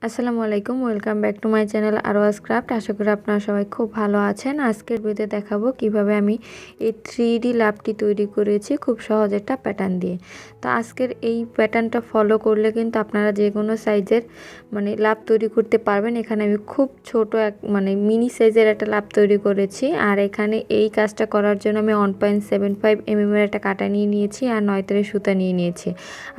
আসসালামু আলাইকুম, welcome back to my channel আরওয়াজ ক্রাফট। আশা করি আপনারা সবাই খুব ভালো আছেন। আজকের ভিডিওতে দেখাবো কিভাবে আমি এই 3D লাভটি তৈরি করেছি খুব সহজ একটা প্যাটার্ন দিয়ে। তো আজকের এই প্যাটার্নটা ফলো করলে কিন্তু আপনারা যে কোনো সাইজের লাভ তৈরি করতে পারবেন। এখানে আমি খুব ছোট এক মিনি সাইজের একটা লাভ তৈরি করেছি। আর এখানে এই কাজটা করার জন্য আমি 1.75 mm এর একটা কাটা নিয়ে নিয়েছি আর 9 তারের সুতা নিয়ে নিয়েছি।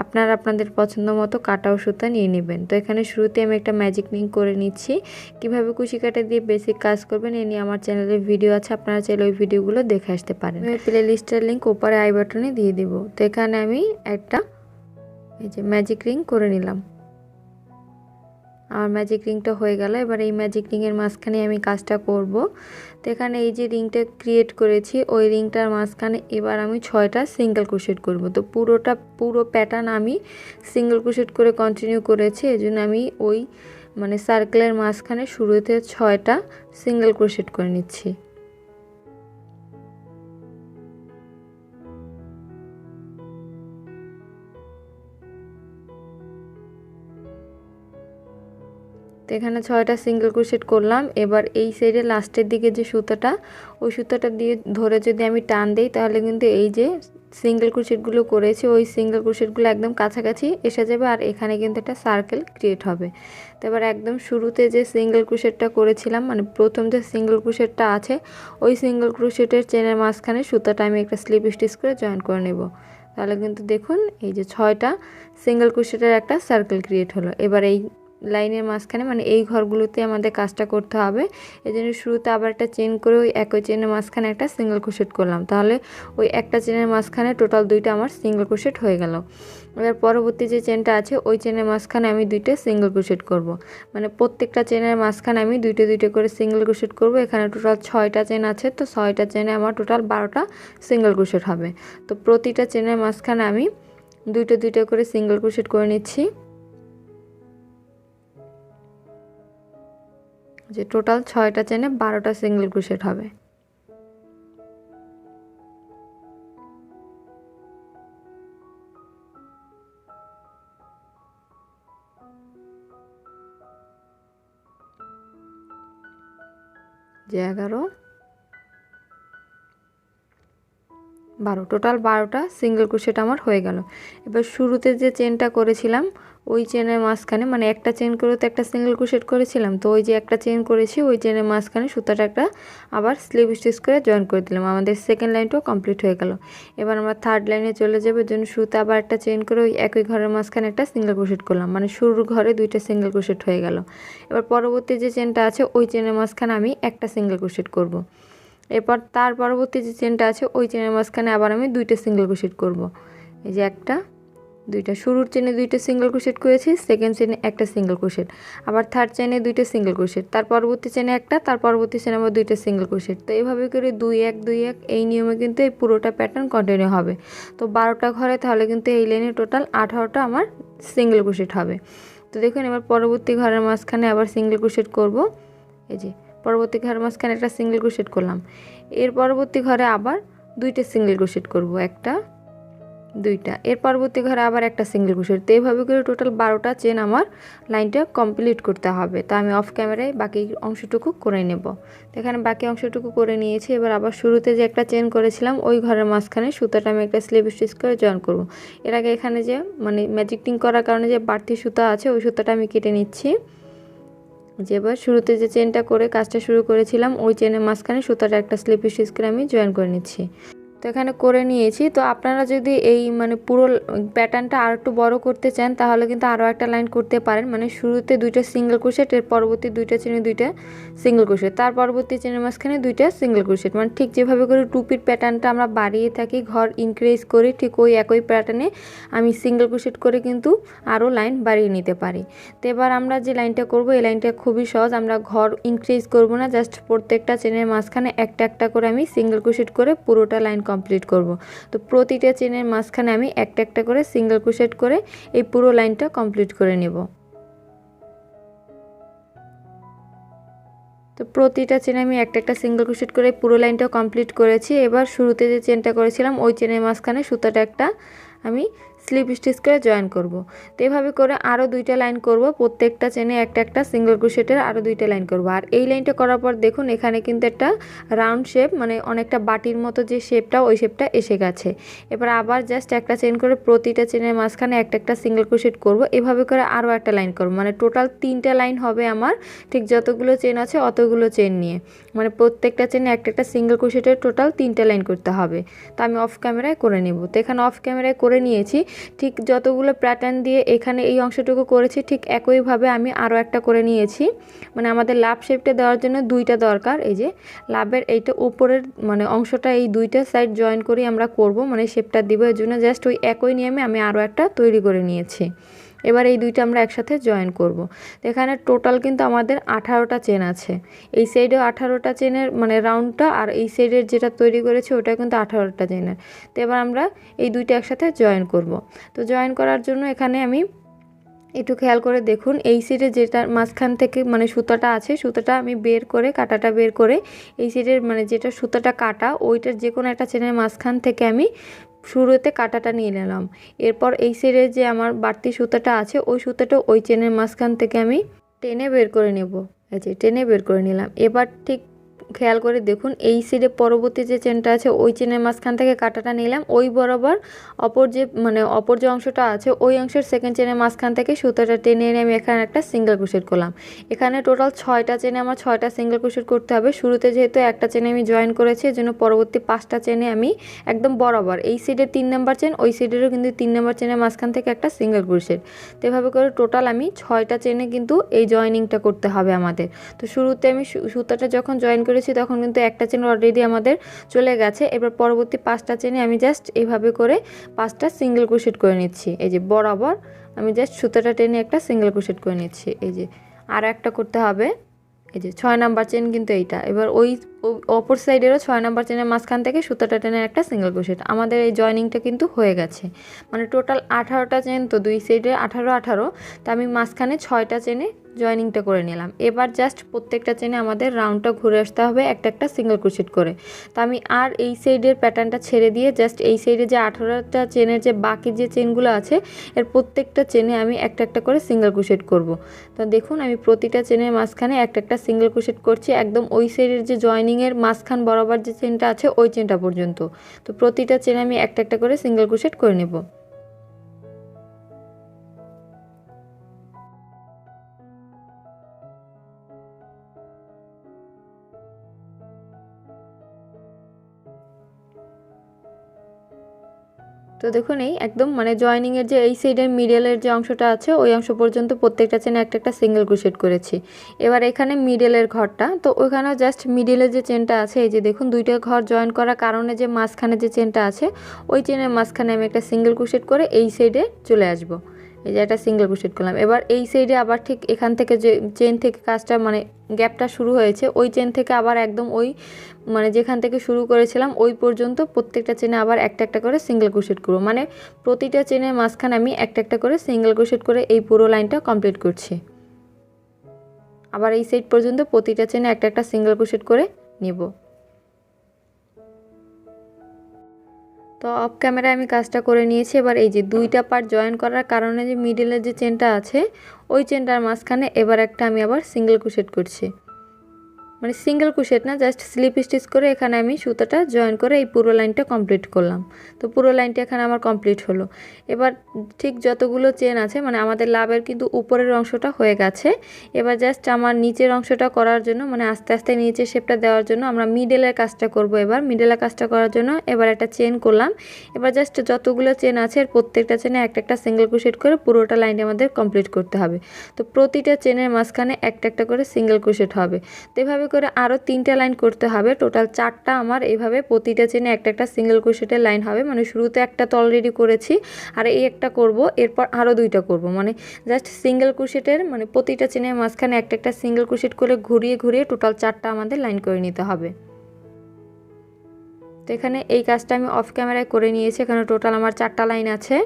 আপনারা আপনাদের পছন্দ মতো কাটা ও সুতা নিয়ে নেবেন। তো এখানে শুরুতে আমি একটা ম্যাজিক রিং করে নিচ্ছি। কিভাবে কুশি কাটা দিয়ে বেসিক কাজ করবেন এ নিয়ে আমার চ্যানেলে ভিডিও আছে, আপনারা চাইলে ওই ভিডিওগুলো দেখে আসতে পারেন। আমি প্লে লিস্টের লিঙ্ক উপরে আই বাটনে দিয়ে দিব। তো এখানে আমি একটা এই যে ম্যাজিক রিং করে নিলাম। আমার ম্যাজিক রিংটা হয়ে গেল। এবার এই ম্যাজিক রিংয়ের মাঝখানে আমি কাজটা করব। তো এখানে এই যে রিংটা ক্রিয়েট করেছি ওই রিংটার মাঝখানে এবার আমি 6টা সিঙ্গেল ক্রোশেট করব। তো পুরো প্যাটার্ন আমি সিঙ্গেল ক্রোশেট করে কন্টিনিউ করেছি। এজন্য আমি ওই সার্কেলের মাঝখানে শুরুতে 6টা সিঙ্গেল ক্রোশেট করে নিচ্ছি। তো এখানে 6টা সিঙ্গেল ক্রোশেট করলাম। এবার এই সাইডে লাস্টের দিকে যে সুতাটা ওই সুতাটা দিয়ে ধরে যদি আমি টান দেই তাহলে কিন্তু এই যে সিঙ্গেল ক্রোশেটগুলো করেছি ওই সিঙ্গেল ক্রোশেটগুলো একদম কাছাকাছি এসে যাবে আর এখানে কিন্তু একটা সার্কেল ক্রিয়েট হবে। তো এবার একদম শুরুতে যে সিঙ্গেল ক্রোশেটটা করেছিলাম প্রথম যে সিঙ্গেল ক্রোশেটটা আছে ওই সিঙ্গেল ক্রোশেটের চেনের মাঝখানে সুতাটা আমি একটা স্লিপ স্টিচ করে জয়েন করে নেব। তাহলে কিন্তু দেখুন এই যে 6টা সিঙ্গেল ক্রোশেটের একটা সার্কেল ক্রিয়েট হলো। এবার এই লাইনের মাঝখানে এই ঘরগুলোতে আমাদের কাজটা করতে হবে। এজন্য শুরুতে আবার একটা চেন করে ওই একই চেনের মাঝখানে একটা সিঙ্গেল ক্রোশেট করলাম। তাহলে ওই একটা চেনের মাঝখানে টোটাল 2টা আমার সিঙ্গেল ক্রোশেট হয়ে গেল। এবার পরবর্তী যে চেনটা আছে ওই চেনের মাঝখানে আমি 2টা সিঙ্গেল ক্রোশেট করব। প্রত্যেকটা চেনের মাঝখানে আমি 2টা করে সিঙ্গেল ক্রোশেট করব। এখানে টোটাল 6টা চেন আছে, তো 6টা চেনে আমার টোটাল 12টা সিঙ্গেল ক্রোশেট হবে। তো প্রতিটা চেনের মাঝখানে আমি 2টা করে সিঙ্গেল ক্রোশেট করে নিচ্ছি। যে টোটাল 6টা চেনে 12টা সিঙ্গেল ক্রোশেট হবে। যে 11 12 টোটাল 12টা সিঙ্গেল ক্রোশেট আমার হয়ে গেল। এবার শুরুতে যে চেনটা করেছিলাম ওই চেনের মাঝখানে একটা চেন করে তো একটা সিঙ্গেল ক্রোশেট করেছিলাম, তো ওই যে একটা চেন করেছি ওই চেনের মাঝখানে সুতাটা একটা আবার স্লিপ স্টিচ করে জয়েন করে দিলাম। আমাদের সেকেন্ড লাইনটাও কমপ্লিট হয়ে গেল। এবার আমরা থার্ড লাইনে চলে যাবো। এর জন্য শুরুতে আবার একটা চেন করে ওই একই ঘরের মাঝখানে একটা সিঙ্গেল ক্রোশেট করলাম, শুরুর ঘরে 2টা সিঙ্গেল ক্রোশেট হয়ে গেল। এবার পরবর্তী যে চেনটা আছে ওই চেনের মাঝখানে আমি একটা সিঙ্গেল ক্রোশেট করব। এরপর তার পরবর্তী যে চেনটা আছে ওই চেনের মাঝখানে আবার আমি 2টা সিঙ্গেল ক্রোশেট করব। এই যে 1টা 2টা, শুরুর চেনে 2টা সিঙ্গেল ক্রোশেট করেছি, সেকেন্ড চেনে একটা সিঙ্গেল ক্রোশেট, আবার থার্ড চেনে 2টা সিঙ্গেল ক্রোশেট, তার পরবর্তী চেনে একটা, তার পরবর্তী চেনে আবার 2টা সিঙ্গেল ক্রোশেট। তো এইভাবে করে 2 1 2 1 এই নিয়মে কিন্তু এই পুরোটা প্যাটার্ন কন্টিনিউ হবে। তো 12টা ঘরে তাহলে কিন্তু এই লাইনে টোটাল 18টা আমার সিঙ্গেল ক্রোশেট হবে। তো দেখুন এবার পরবর্তী ঘরের মাঝখানে আবার সিঙ্গেল ক্রোশেট করব। এই যে পরবর্তী ঘরের মাঝখানে একটা সিঙ্গেল ক্রোশেট করলাম। এর পরবর্তী ঘরে আবার 2টা সিঙ্গেল ক্রোশেট করব, 1টা 2টা, এর পরবর্তী ঘরে আবার একটা সিঙ্গেল ক্রোশেট। তো এইভাবে করে টোটাল 12টা চেন আমার লাইনটা কমপ্লিট করতে হবে। তো আমি অফ ক্যামেরায় বাকি অংশটুকু করে নেব। তো এখানে বাকি অংশটুকু করে নিয়েছি। এবার আবার শুরুতে যে একটা চেন করেছিলাম ওই ঘরের মাঝখানে সুতাটা আমি একটা স্লিপ স্টিচ করে জয়েন করব। এর আগে এখানে যে ম্যাজিক রিং করার কারণে যে বাড়তি সুতা আছে ওই সুতাটা আমি কেটে নিচ্ছি। যে এবার শুরুতে যে চেনটা করে কাজটা শুরু করেছিলাম ওই চেনের মাঝখানে সুতাটা একটা স্লিপ স্টিচ করে আমি জয়েন করে নিচ্ছি। তো এখানে করে নিয়েছি। তো আপনারা যদি এই পুরো প্যাটার্নটা আর একটু বড় করতে চান তাহলে কিন্তু আরও একটা লাইন করতে পারেন। শুরুতে 2টা সিঙ্গেল ক্রোশেট, এর পরবর্তী 2টা চেনে 2টা সিঙ্গেল ক্রোশেট, তার পরবর্তী চেনের মাঝখানে 2টা সিঙ্গেল ক্রোশেট, ঠিক যেভাবে করে টুপির প্যাটার্নটা আমরা বাড়িয়ে থাকি, ঘর ইনক্রিজ করি, ঠিক ওই একই প্যাটার্নে আমি সিঙ্গেল ক্রোশেট করে কিন্তু আরও লাইন বাড়িয়ে নিতে পারি। তো এবার আমরা যে লাইনটা করব এই লাইনটা খুবই সহজ। আমরা ঘর ইনক্রিজ করব না, জাস্ট প্রত্যেকটা চেনের মাঝখানে একটা একটা করে আমি সিঙ্গেল ক্রোশেট করে পুরোটা লাইন কমপ্লিট করব। তো প্রতিটা চেনের মাঝখানে আমি একটা একটা করে সিঙ্গেল ক্রোশেট করে এই পুরো লাইনটা কমপ্লিট করে নেব। তো প্রতিটা চেনে আমি একটা একটা সিঙ্গেল ক্রোশেট করে পুরো লাইনটা কমপ্লিট করেছি। এবার শুরুতে যে চেনটা করেছিলাম ওই চেনের মাঝখানে সুতাটা একটা আমি স্লিপ স্টিচ করে জয়েন করব। তো এভাবে করে আরও 2টা লাইন করব, প্রত্যেকটা চেনে একটা একটা সিঙ্গেল ক্রোশেটের আরও 2টা লাইন করব। আর এই লাইনটা করার পর দেখুন এখানে কিন্তু একটা রাউন্ড শেপ, মানে অনেকটা বাটির মতো যে শেপটা, ওই শেপটা এসে গেছে। এবার আবার জাস্ট একটা চেন করে প্রতিটা চেনের মাঝখানে একটা একটা সিঙ্গেল ক্রোশেট করব। এভাবে করে আরও একটা লাইন করব, মানে টোটাল 3টা লাইন হবে আমার, ঠিক যতগুলো চেন আছে অতগুলো চেন নিয়ে, মানে প্রত্যেকটা চেনে একটা একটা সিঙ্গেল ক্রোশেটের টোটাল 3টা লাইন করতে হবে। তো আমি অফ ক্যামেরায় করে নেব। তো এখানে অফ ক্যামেরায় করে নিয়েছি, ঠিক যতগুলো প্যাটার্ন দিয়ে এখানে এই অংশটুকু করেছি ঠিক একইভাবে আমি আরও একটা করে নিয়েছি। মানে আমাদের লাভ শেপটা দেওয়ার জন্য 2টা দরকার। এই যে লাভের এইটা উপরের মানে অংশটা এই 2টা সাইড জয়েন করে আমরা করব, মানে শেপটা দিব। এর জন্য জাস্ট ওই একই নিয়মে আমি আরও একটা তৈরি করে নিয়েছি। এবার এই 2টা আমরা একসাথে জয়েন করব। তো এখানে টোটাল কিন্তু আমাদের 18টা চেন আছে। এই সাইডেও 18টা চেনের মানে রাউন্ডটা, আর এই সাইডের যেটা তৈরি করেছি ওটা কিন্তু 18টা চেনের। তো এবার আমরা এই 2টা একসাথে জয়েন করব। তো জয়েন করার জন্য এখানে আমি একটু খেয়াল করে দেখুন, এই সাইডে যেটা মাঝখান থেকে মানে সুতাটা আছে, সুতাটা আমি বের করে কাটাটা বের করে এই সাইডের মানে যেটা সুতাটা কাটা ওইটার যে কোনো একটা চেনের মাঝখান থেকে আমি শুরুতে কাটাটা নিয়ে নিলাম। এরপর এই সাইডে যে আমার বাড়তি সুতাটা আছে ওই সুতাটা ওই চেনের মাঝখান থেকে আমি টেনে বের করে নেব। এই যে টেনে বের করে নিলাম। এবার ঠিক খেয়াল করে দেখুন এই সাইডে পরবর্তী যে চেনটা আছে ওই চেনের মাঝখান থেকে কাটাটা নিলাম, ওই বরাবর অপর যে অংশটা আছে ওই অংশের সেকেন্ড চেনের মাঝখান থেকে সুতাটা টেনে এনে আমি এখানে একটা সিঙ্গেল ক্রোশেট করলাম। এখানে টোটাল 6টা চেনে আমার 6টা সিঙ্গেল ক্রোশেট করতে হবে। শুরুতে যেহেতু একটা চেনে আমি জয়েন করেছি, এজন্য পরবর্তী 5টা চেনে আমি একদম বরাবর এই সাইডে 3 নাম্বার চেন, ওই সাইডেরও কিন্তু 3 নাম্বার চেনের মাঝখান থেকে একটা সিঙ্গেল ক্রোশেট। তো এভাবে করে টোটাল আমি 6টা চেনে কিন্তু এই জয়েনিংটা করতে হবে আমাদের। তো শুরুতে আমি সুতাটা যখন জয়েন করেছি তখন কিন্তু একটা চেন অলরেডি আমাদের চলে গেছে। এবার পরবর্তী 5টা চেনে আমি জাস্ট এইভাবে করে 5টা সিঙ্গেল ক্রোশেট করে নিচ্ছি। এই যে বরাবর আমি জাস্ট সুতাটা টেনে একটা সিঙ্গেল ক্রোশেট করে নিচ্ছি। এই যে আর একটা করতে হবে, এই যে 6 নাম্বার চেন কিন্তু এইটা। এবার ওই অপর সাইডেরও 6 নাম্বার চেনের মাঝখান থেকে সুতাটা টেনে একটা সিঙ্গেল ক্রোশেট। আমাদের এই জয়েনিংটা কিন্তু হয়ে গেছে। মানে টোটাল 18টা চেন, তো দুই সাইডে 18 তো আমি মাঝখানে 6টা চেনে জয়েনিংটা করে নিলাম। এবার জাস্ট প্রত্যেকটা চেনে আমাদের রাউন্ডটা ঘুরে আসতে হবে একটা একটা সিঙ্গেল ক্রোশেট করে। তো আমি আর এই সাইডের প্যাটার্নটা ছেড়ে দিয়ে জাস্ট এই সাইডে যে 18টা চেনের যে বাকি যে চেনগুলো আছে এর প্রত্যেকটা চেনে আমি একটা একটা করে সিঙ্গেল ক্রোশেট করব। তো দেখুন আমি প্রতিটা চেনের মাঝখানে একটা একটা সিঙ্গেল ক্রোশেট করছি, একদম ওই সাইডের যে জয়েনিংয়ের মাঝখান বরাবর যে চেনটা আছে ওই চেনটা পর্যন্ত। তো প্রতিটা চেনে আমি একটা একটা করে সিঙ্গেল ক্রোশেট করে নেব। তো দেখুন এই একদম মানে জয়েনিংয়ের যে এই সাইডের মিডলের যে অংশটা আছে ওই অংশ পর্যন্ত প্রত্যেকটা চেনে একটা একটা সিঙ্গেল ক্রোশেট করেছি। এবার এখানে মিডলের ঘরটা, তো ওইখানেও জাস্ট মিডলের যে চেনটা আছে এই যে দেখুন 2টা ঘর জয়েন করার কারণে যে মাঝখানে যে চেনটা আছে ওই চেনের মাঝখানে আমি একটা সিঙ্গেল ক্রোশেট করে এই সাইডে চলে আসব। এই যে একটা সিঙ্গেল ক্রোশেট করলাম। এবার এই সাইডে আবার ঠিক এখান থেকে যে চেন থেকে কাজটা মানে গ্যাপটা শুরু হয়েছে ওই চেন থেকে আবার একদম ওই মানে যেখান থেকে শুরু করেছিলাম ওই পর্যন্ত প্রত্যেকটা চেনে আবার একটা একটা করে সিঙ্গেল ক্রোশেট করব। মানে প্রতিটা চেনের মাঝখানে আমি একটা একটা করে সিঙ্গেল ক্রোশেট করে এই পুরো লাইনটা কমপ্লিট করছি। আবার এই সাইড পর্যন্ত প্রতিটা চেনে একটা একটা সিঙ্গেল ক্রোশেট করে নেব। তো অফ ক্যামেরায় আমি কাজটা করে নিয়েছি। এবার এই যে 2টা পার্ট জয়েন করার কারণে যে মিডলের যে চেনটা আছে ওই চেনটার মাঝখানে এবার একটা আমি আবার সিঙ্গেল ক্রোশেট করছি। মানে সিঙ্গেল ক্রোশেট না, জাস্ট স্লিপ স্টিচ করে এখানে আমি সুতাটা জয়েন করে এই পুরো লাইনটা কমপ্লিট করলাম। তো পুরো লাইনটা এখানে আমার কমপ্লিট হলো। এবার ঠিক যতগুলো চেন আছে মানে আমাদের লাভের কিন্তু উপরের অংশটা হয়ে গেছে। এবার জাস্ট আমার নিচের অংশটা করার জন্য মানে আস্তে আস্তে নিচের শেপটা দেওয়ার জন্য আমরা মিডলের কাজটা করব। এবার মিডলের কাজটা করার জন্য এবার একটা চেন করলাম। এবার জাস্ট যতগুলো চেন আছে এর প্রত্যেকটা চেনে একটা একটা সিঙ্গেল ক্রোশেট করে পুরোটা লাইনটা আমাদের কমপ্লিট করতে হবে। তো প্রতিটা চেনের মাঝখানে একটা একটা করে সিঙ্গেল ক্রোশেট হবে। তো এভাবে করে আরও 3টা লাইন করতে হবে। টোটাল 4টা আমার এইভাবে প্রতিটা চেনে একটা একটা সিঙ্গেল ক্রোশেটের লাইন হবে। মানে শুরুতে একটা তো অলরেডি করেছি, আর এই একটা করব, এরপর আরও 2টা করব। মানে জাস্ট সিঙ্গেল ক্রোশেটের মানে প্রতিটা চেনের মাঝখানে একটা একটা সিঙ্গেল ক্রোশেট করে ঘুরিয়ে ঘুরিয়ে টোটাল 4টা আমাদের লাইন করে নিতে হবে। তো এখানে এই কাজটা আমি অফ ক্যামেরায় করে নিয়েছি। এখানে টোটাল আমার 4টা লাইন আছে।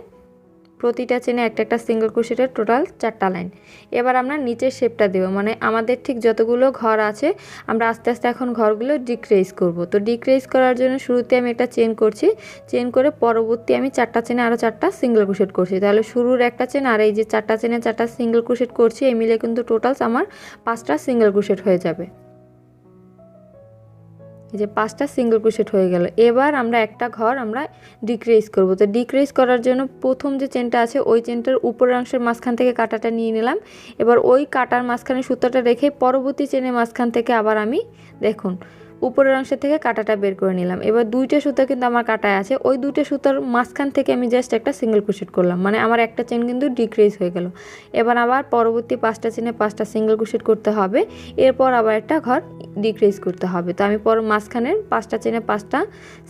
প্রতিটা চেনে একটা একটা সিঙ্গেল ক্রোশেটের টোটাল 4টা লাইন। এবার আমরা নিচের শেপটা দেব, মানে আমাদের ঠিক যতগুলো ঘর আছে আমরা আস্তে আস্তে এখন ঘরগুলো ডিক্রিজ করব। তো ডিক্রিজ করার জন্য শুরুতে আমি একটা চেন করছি, চেন করে পরবর্তী আমি 4টা চেনে আরও 4টা সিঙ্গেল ক্রোশেট করছি। তাহলে শুরুর একটা চেন আর এই যে 4টা চেনে 4টা সিঙ্গেল ক্রোশেট করছি, এই মিলে কিন্তু টোটালস আমার 5টা সিঙ্গেল ক্রোশেট হয়ে যাবে। এই যে 5টা সিঙ্গেল ক্রোশেট হয়ে গেল। এবার আমরা একটা ঘর আমরা ডিক্রিজ করব। তো ডিক্রিজ করার জন্য প্রথম যে চেনটা আছে ওই চেনটার উপরের অংশের মাঝখান থেকে কাটাটা নিয়ে নিলাম। এবার ওই কাটার মাঝখানে সুতাটা রেখে পরবর্তী চেনের মাঝখান থেকে আবার আমি দেখুন উপরের অংশ থেকে কাটাটা বের করে নিলাম। এবার দুইটা সুতা কিন্তু আমার কাটায় আছে, ওই দুইটা সুতার মাঝখান থেকে আমি জাস্ট একটা সিঙ্গেল ক্রোশেট করলাম, মানে আমার একটা চেন কিন্তু ডিক্রিজ হয়ে গেল। এবার আবার পরবর্তী 5টা চেনে 5টা সিঙ্গেল ক্রোশেট করতে হবে, এরপর আবার একটা ঘর ডিক্রিজ করতে হবে। তো আমি মাঝখানের 5টা চেনে 5টা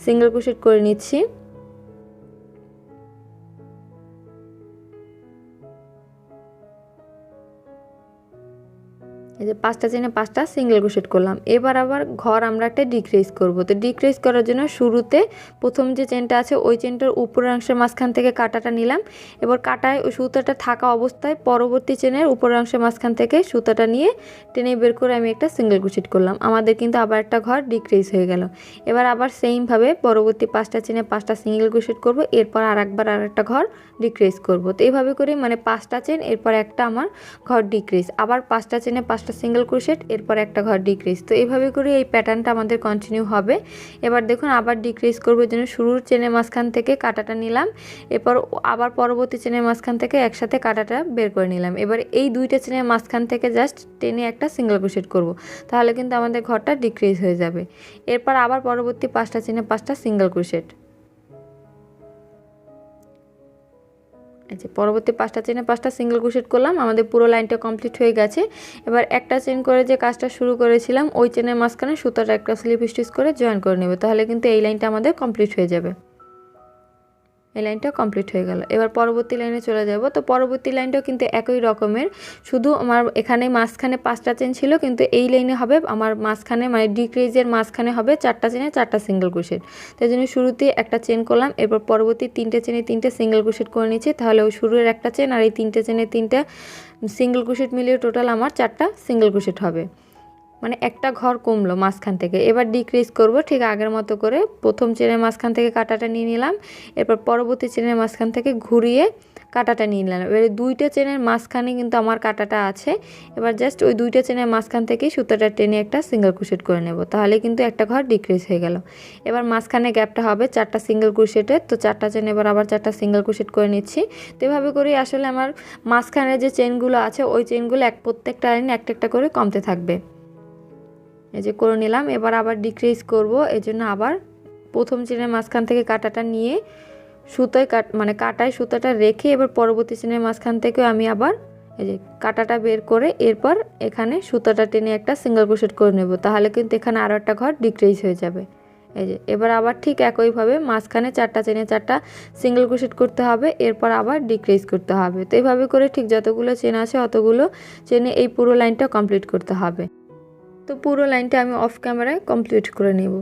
সিঙ্গেল ক্রোশেট করে নিচ্ছি। এই যে 5টা চেনে 5টা সিঙ্গেল ক্রোশেট করলাম। এবার আবার ঘর আমরা একটা ডিক্রিজ করব। তো ডিক্রিজ করার জন্য শুরুতে প্রথম যে চেনটা আছে ওই চেনটার উপরের অংশের মাঝখান থেকে কাটাটা নিলাম। এবার কাটায় ওই সুতাটা থাকা অবস্থায় পরবর্তী চেনের উপরের অংশের মাঝখান থেকে সুতাটা নিয়ে টেনে বের করে আমি একটা সিঙ্গেল ক্রোশেট করলাম। আমাদের কিন্তু আবার একটা ঘর ডিক্রিজ হয়ে গেল। এবার আবার সেইমভাবে পরবর্তী 5টা চেনে 5টা সিঙ্গেল ক্রোশেট করব, এরপর আরেকবার আরেকটা ঘর ডিক্রিজ করব। তো এইভাবে করে মানে 5টা চেন এরপর একটা আমার ঘর ডিক্রিজ, আবার 5টা চেনে 5টা সিঙ্গেল ক্রোশেট এরপর একটা ঘর ডিক্রিজ। তো এইভাবে করে এই প্যাটার্নটা আমাদের কন্টিনিউ হবে। এবার দেখুন আবার ডিক্রিজ করবো জন্য শুরুর চেনের মাঝখান থেকে কাটাটা নিলাম, এরপর আবার পরবর্তী চেনের মাঝখান থেকে একসাথে কাটাটা বের করে নিলাম। এবার এই দুইটা চেনের মাঝখান থেকে জাস্ট টেনে একটা সিঙ্গেল ক্রোশেট করব, তাহলে কিন্তু আমাদের ঘরটা ডিক্রিজ হয়ে যাবে। এরপর আবার পরবর্তী 5টা চেনে 5টা সিঙ্গেল ক্রোশেট। আচ্ছা, পরবর্তী 5টা চেনে 5টা সিঙ্গেল ক্রোশেট করলাম, আমাদের পুরো লাইনটা কমপ্লিট হয়ে গেছে। এবার একটা চেন করে যে কাজটা শুরু করেছিলাম ওই চেনের মাঝখানে সুতাটা একটা স্লিপ স্টিচ করে জয়েন করে নেব, তাহলে কিন্তু এই লাইনটা আমাদের কমপ্লিট হয়ে যাবে। এই লাইনটা কমপ্লিট হয়ে গেল। এবার পরবর্তী লাইনে চলে যাব। তো পরবর্তী লাইনটাও কিন্তু একই রকমের, শুধু আমার এখানে মাঝখানে 5টা চেন ছিল, কিন্তু এই লাইনে হবে আমার মাঝখানে মানে ডিক্রিজের মাঝখানে হবে 4টা চেনে 4টা সিঙ্গেল ক্রোশেট। তাই জন্য শুরুতে একটা চেন করলাম, এরপর পরবর্তী 3টে চেনে 3টে সিঙ্গেল ক্রোশেট করে নিচ্ছি, তাহলে ওই শুরুর একটা চেন আর এই 3টে চেনে 3টা সিঙ্গেল ক্রোশেট মিলিয়ে টোটাল আমার 4টা সিঙ্গেল ক্রোশেট হবে, মানে একটা ঘর কমলো মাঝখান থেকে। এবার ডিক্রিজ করব ঠিক আগের মতো করে, প্রথম চেনের মাঝখান থেকে কাটাটা নিয়ে নিলাম, এরপর পরবর্তী চেনের মাঝখান থেকে ঘুরিয়ে কাটাটা নিয়ে নিলাম। এবারে দুইটা চেনের মাঝখানে কিন্তু আমার কাটাটা আছে, এবার জাস্ট ওই দুইটা চেনের মাঝখান থেকেই সুতাটা টেনে একটা সিঙ্গেল ক্রোশেট করে নেব, তাহলে কিন্তু একটা ঘর ডিক্রিজ হয়ে গেল। এবার মাঝখানে গ্যাপটা হবে 4টা সিঙ্গেল ক্রোশেটের, তো 4টা চেন এবার আবার 4টা সিঙ্গেল ক্রোশেট করে নিচ্ছি। তো এভাবে করেই আসলে আমার মাঝখানে যে চেনগুলো আছে ওই চেনগুলো প্রত্যেকটা লাইনে একটা একটা করে কমতে থাকবে। এই যে করে নিলাম। এবার আবার ডিক্রিজ করব, এই জন্য আবার প্রথম চেনের মাঝখান থেকে কাটাটা নিয়ে সুতোয় মানে কাটায় সুতাটা রেখে এবার পরবর্তী চেনের মাঝখান থেকে আমি আবার এই যে কাটাটা বের করে এরপর এখানে সুতাটা টেনে একটা সিঙ্গেল ক্রোশেট করে নেব, তাহলে কিন্তু এখানে আরও একটা ঘর ডিক্রিজ হয়ে যাবে। এই যে এবার আবার ঠিক একইভাবে মাঝখানে 4টা চেনে 4টা সিঙ্গেল ক্রোশেট করতে হবে, এরপর আবার ডিক্রিজ করতে হবে। তো এইভাবে করে ঠিক যতগুলো চেন আছে অতগুলো চেনে এই পুরো লাইনটা কমপ্লিট করতে হবে। তো পুরো লাইনটা আমি অফ ক্যামেরায় কমপ্লিট করে নেব।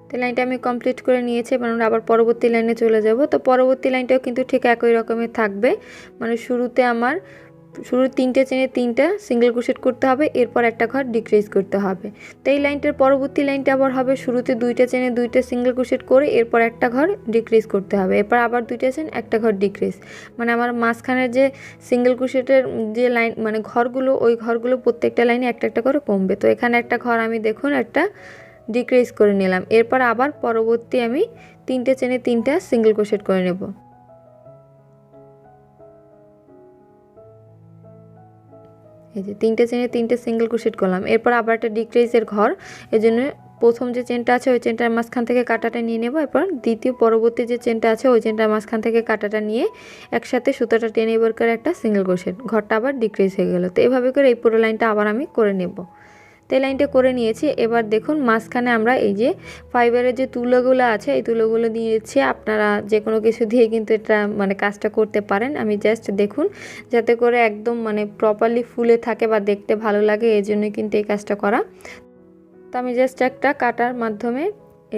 তো লাইনটা আমি কমপ্লিট করে নিয়েছি, এবার আমরা আবার পরবর্তী লাইনে চলে যাব। তো পরবর্তী লাইনটাও কিন্তু ঠিক একই রকমের থাকবে, মানে শুরুতে আমার শুরুর 3টে চেনে 3টা সিঙ্গেল ক্রোশেট করতে হবে, এরপর একটা ঘর ডিক্রিজ করতে হবে। তো এই লাইনটার পরবর্তী লাইনটা আবার হবে শুরুতে 2টা চেনে 2টা সিঙ্গেল ক্রোশেট করে এরপর একটা ঘর ডিক্রিজ করতে হবে, এরপর আবার 2টা চেন একটা ঘর ডিক্রিজ, মানে আমার মাঝখানের যে সিঙ্গেল ক্রোশেটের যে লাইন মানে ঘরগুলো ওই ঘরগুলো প্রত্যেকটা লাইনে একটা একটা করে কমবে। তো এখানে একটা ঘর আমি দেখুন একটা ডিক্রিজ করে নিলাম, এরপর আবার পরবর্তী আমি 3টে চেনে 3টা সিঙ্গেল ক্রোশেট করে নেব। এই যে 3টে চেনে 3টে সিঙ্গেল ক্রোশেট করলাম, এরপর আবার একটা ডিক্রিজের ঘর, এজন্য প্রথম যে চেনটা আছে ওই চেনটার মাঝখান থেকে কাটাটা নিয়ে নেব, এরপর দ্বিতীয় পরবর্তী যে চেনটা আছে ওই চেনটার মাঝখান থেকে কাটাটা নিয়ে একসাথে সুতাটা টেনে বের করে একটা সিঙ্গেল ক্রোশেট, ঘরটা আবার ডিক্রিজ হয়ে গেল। তো এভাবে করে এই পুরো লাইনটা আবার আমি করে নেব। তো এই লাইনটা করে নিয়েছি। এবার দেখুন মাঝখানে আমরা এই যে ফাইবারের যে তুলোগুলো আছে এই তুলোগুলো দিয়েছি, আপনারা যে কোনো কিছু দিয়ে কিন্তু এটা মানে কাজটা করতে পারেন। আমি জাস্ট দেখুন যাতে করে একদম মানে প্রপারলি ফুলে থাকে বা দেখতে ভালো লাগে, এই জন্য কিন্তু এই কাজটা করা। তো আমি জাস্ট একটা কাটার মাধ্যমে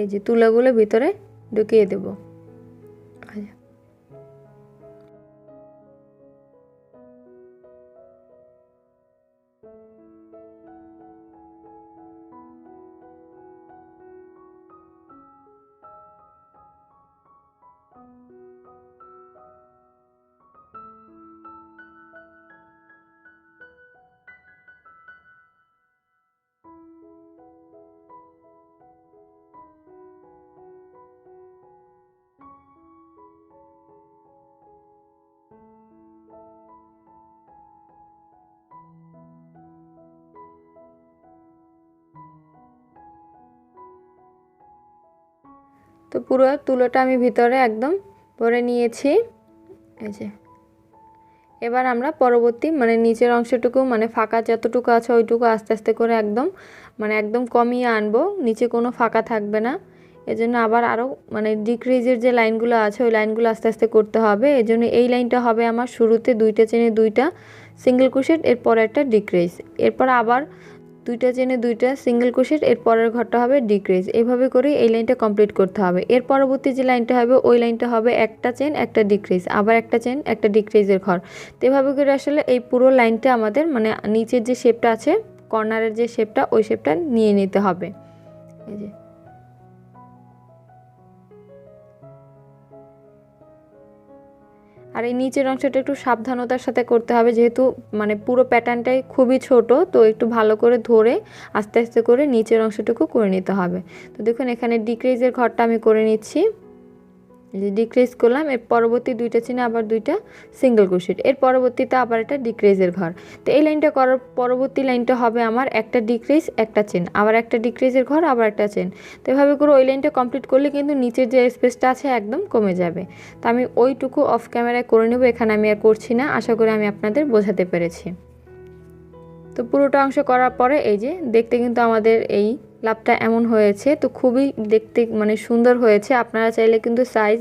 এই যে তুলোগুলো ভিতরে ঢুকিয়ে দেব। তো পুরো তুলোটা আমি ভিতরে একদম ভরে নিয়েছি। এই যে এবার আমরা পরবর্তী মানে নিচের অংশটুকু মানে ফাঁকা যতটুকু আছে ওইটুকু আস্তে আস্তে করে একদম কমিয়ে আনবো, নিচে কোনো ফাঁকা থাকবে না। এজন্য আবার আরও মানে ডিক্রিজের যে লাইনগুলো আছে ওই লাইনগুলো আস্তে আস্তে করতে হবে। এজন্য এই লাইনটা হবে আমার শুরুতে 2টা চেনে 2টা সিঙ্গেল ক্রোশেট, এরপর একটা ডিক্রিজ, এরপর আবার 2টা চেনে 2টা সিঙ্গেল ক্রোশেট, এর পরের ঘরটা হবে ডিক্রিজ। এইভাবে করে এই লাইনটা কমপ্লিট করতে হবে। এর পরবর্তী যে লাইনটা হবে ওই লাইনটা হবে একটা চেন একটা ডিক্রিজ, আবার একটা চেন একটা ডিক্রিজের ঘর। তো এভাবে করে আসলে এই পুরো লাইনটা আমাদের মানে নিচের যে শেপটা আছে কর্নারের যে শেপটা ওই শেপটা নিয়ে নিতে হবে। এই যে আর এই নিচের অংশটা একটু সাবধানতার সাথে করতে হবে, যেহেতু মানে পুরো প্যাটার্নটাই খুবই ছোট, তো একটু ভালো করে ধরে আস্তে আস্তে করে নিচের অংশটুকু করে নিতে হবে। তো দেখুন এখানে ডিক্রিজের ঘরটা আমি করে নিচ্ছি। যে ডিক্রিজ করলাম, এর পরবর্তী 2টা চেনে আবার 2টা সিঙ্গেল ক্রোশেট, এর পরবর্তীতে আবার একটা ডিক্রিজের ঘর। তো এই লাইনটা করার পরবর্তী লাইনটা হবে আমার একটা ডিক্রিজ একটা চেন, আবার একটা ডিক্রিজের ঘর, আবার একটা চেন। তো এভাবে করে ওই লাইনটা কমপ্লিট করলে কিন্তু নিচের যে স্পেসটা আছে একদম কমে যাবে। তো আমি ওইটুকু অফ ক্যামেরায় করে নেব, এখানে আমি আর করছি না। আশা করি আমি আপনাদের বোঝাতে পেরেছি। তো পুরোটা অংশ করার পরে এই যে দেখতে কিন্তু আমাদের এই লাভটা এমন হয়েছে। তো খুবই দেখতে মানে সুন্দর হয়েছে। আপনারা চাইলে কিন্তু সাইজ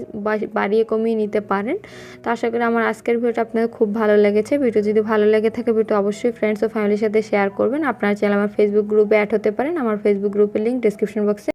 বাড়িয়ে কমিয়ে নিতে পারেন। তো আশা করি আমার আজকের ভিডিওটা আপনাদের খুব ভালো লেগেছে। ভিডিও যদি ভালো লেগে থাকে ভিডিও অবশ্যই ফ্রেন্ডস ও ফ্যামিলির সাথে শেয়ার করবেন। আপনারা চাইলে আমার ফেসবুক গ্রুপে অ্যাড হতে পারেন। আমার ফেসবুক গ্রুপের লিঙ্ক ডেসক্রিপশন বক্সে